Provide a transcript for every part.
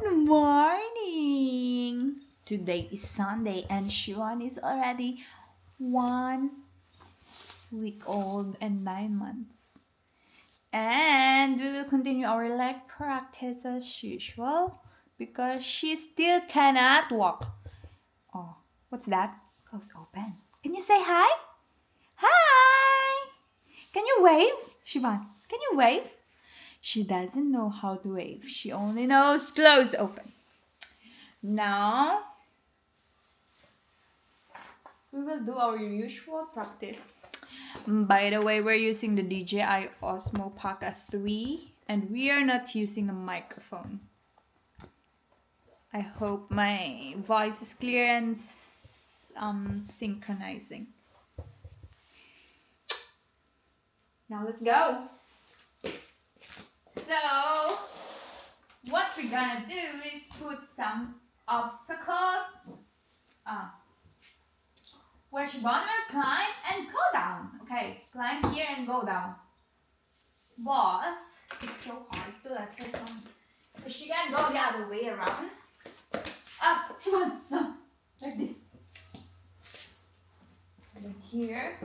Good morning! Today is Sunday and Shivan is already 1 week old and 9 months. And we will continue our leg practice as usual because she still cannot walk. Oh, what's that? Close open. Can you say hi? Hi! Can you wave? Shivan, can you wave? She doesn't know how to wave. She only knows close open. Now, we will do our usual practice. By the way, we're using the DJI Osmo Pocket 3 and we are not using a microphone. I hope my voice is clear and synchronizing. Now let's go. So, what we're gonna do is put some obstacles where Shivan will climb and go down. Okay, climb here and go down. But it's so hard to let her come. Because she can go the other way around. Up, Shivan, no, like this. And then here,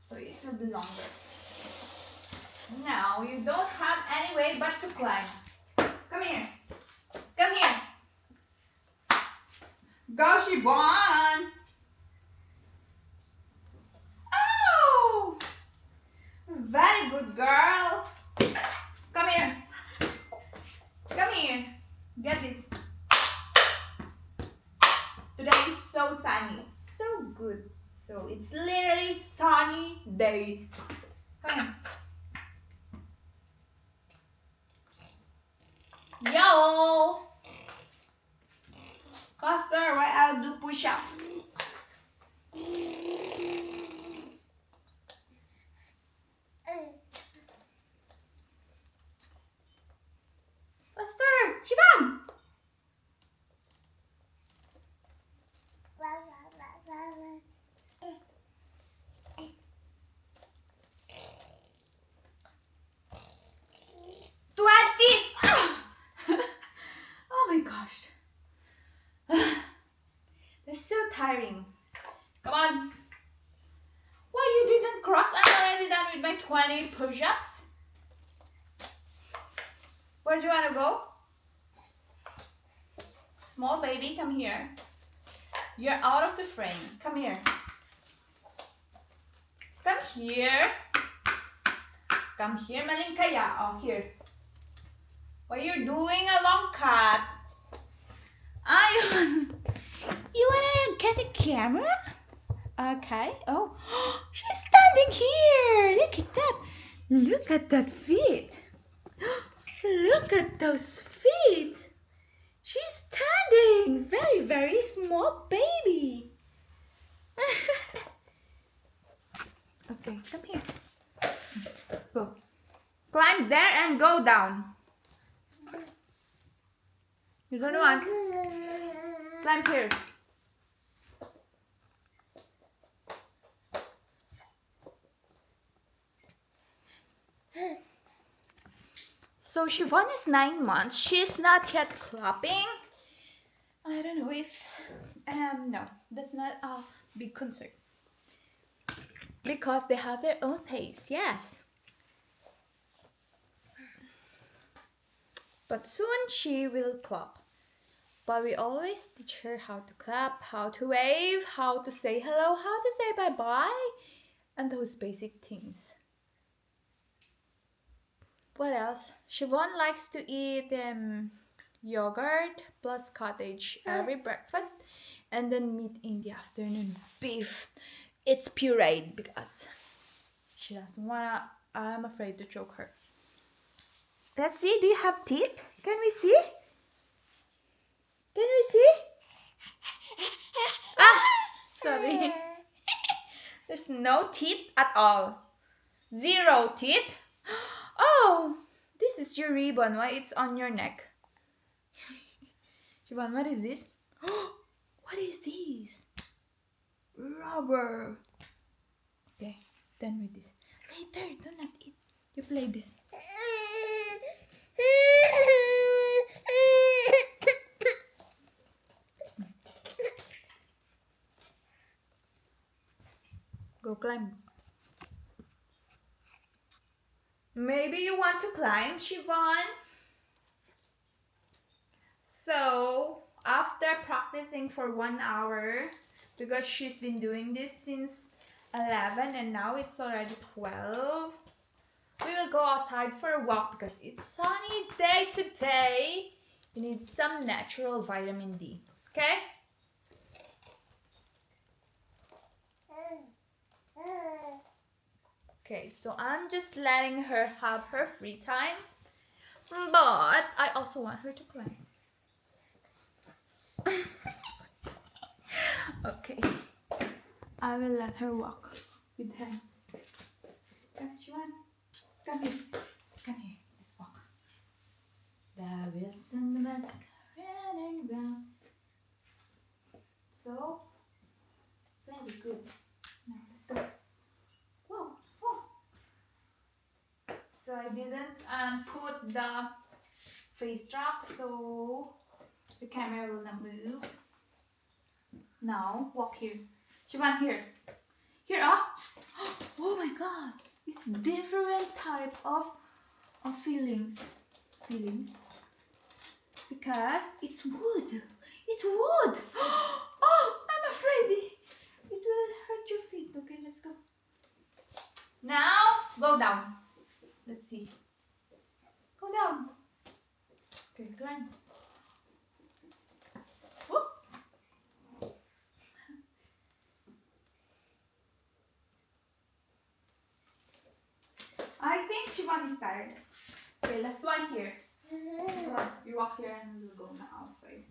so it will be longer. Now you don't have any way but to climb. Come here. Come here. Go, Shivan. Oh! Very good girl. Come here. Come here. Get this. Today is so sunny. So good. So it's literally sunny day. Come here. Yo! Faster, while I'll do push-up. Faster! Shivan! Oh my gosh. That's so tiring. Come on. Why you didn't cross? I'm already done with my 20 push-ups. Where do you want to go? Small baby, come here. You're out of the frame. Come here. Come here. Come here, Malinkaya. Oh, here. Why you're doing a long cut? You wanna get a camera? Okay. Oh, she's standing here. Look at that. Look at that feet. Look at those feet. She's standing. Very, very small baby. Okay, come here. Go. Climb there and go down. You don't want. Climb here. So Shivan is 9 months. She's not yet clapping. I don't know if no, that's not a big concern. Because they have their own pace, yes. But soon she will clap. But we always teach her how to clap, how to wave, how to say hello, how to say bye-bye, and those basic things. What else? Shivan likes to eat yogurt plus cottage every breakfast, and then meat in the afternoon. Beef. It's pureed because she doesn't wanna. I'm afraid to choke her. Let's see. Do you have teeth? Can we see? Can we see? Sorry. There's no teeth at all. 0 teeth. Oh, this is your ribbon. Why it's on your neck? Shivan, what is this? What is this? Rubber. Okay, done with this. Later, do not eat. You play this. climb. Maybe you want to climb, Siobhan? So after practicing for 1 hour, because she's been doing this since 11 and now it's already 12, we will go outside for a walk because it's sunny day today. You need some natural vitamin D, okay? Okay, so I'm just letting her have her free time, but I also want her to climb. Okay, I will let her walk with hands. Come, Siobhan. Come here. Come here. Let's walk. The Wilson the mask running round. So, very good. Now let's go. Whoa, whoa. So I didn't put the face strap, so the camera will not move. Now walk here. Siobhan, here. Here, oh my god. It's different type of feelings. Because it's wood. It's wood. Oh, I'm afraid it will hurt your feet. Okay, let's go. Now, go down. Let's see. Go down. Okay, climb. Whoop. I think Siobhan is tired. Okay, let's climb here. You walk here and we'll go now outside.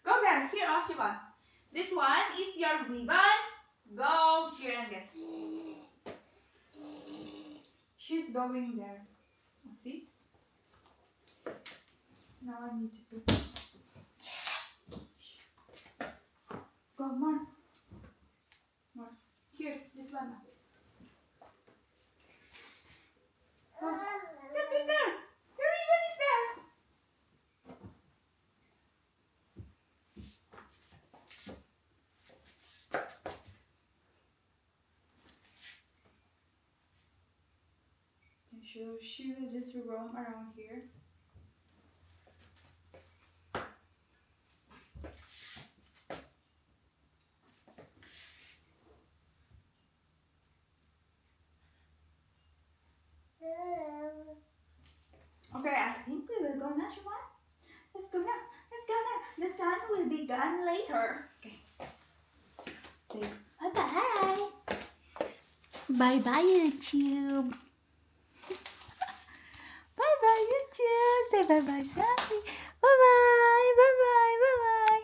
Go there. Here, Siobhan. This one is your ribbon. Go here and get. She's going there. See? Now I need to put this. Go, more. More. Here, this one. Go. Get in there. Your ribbon is there. So she will just roam around here. Okay, I think we will go now, Siobhan. Let's go now. Let's go now. The sun will be gone later. Okay. Say bye-bye. Bye-bye, YouTube. Bye-bye, YouTube. Say bye-bye, Sandy.